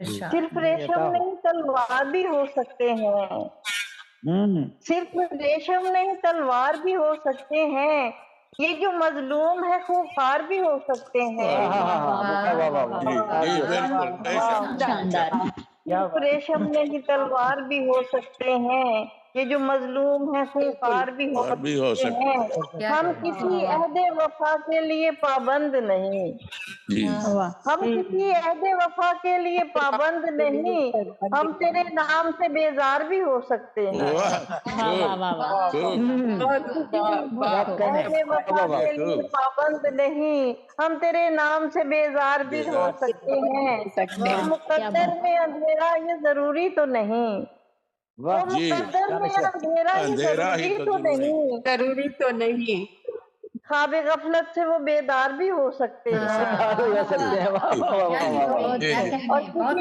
اچھا صرف ریشم نہیں تلوار بھی ہو سکتے ہیں، صرف ریشم نہیں تلوار بھی ہو سکتے ہیں، یہ جو مظلوم ہے خوار بھی ہو سکتے ہیں۔ جی بالکل بے شک شاندار صرف ریشم نہیں تلوار بھی ہو سکتے ہیں، یہ جو مظلوم ہے خوار بھی ہو اور بھی ہو سکتے ہیں۔ سکتے ہم کسی عہد وفا کے لیے پابند نہیں، جی ہم کسی عہد وفا کے لیے پابند نہیں، ہم تیرے نام سے بیزار بھی ہو سکتے ہیں۔ واہ واہ واہ واہ خوب عہد وفا کے لیے پابند نہیں، ہم تیرے نام سے بیزار بھی ہو سکتے ہیں۔ وہ مقدر میں اندھیرا یہ ضروری تو نہیں، وہ جی مقدر میں اندھیرا یہ اندھیرا ہی ضروری تو تو ضروری نہیں، ضروری تو نہیں، خواب غفلت سے وہ بیدار بھی ہو سکتے ہیں۔ کیا اور کہنے کسی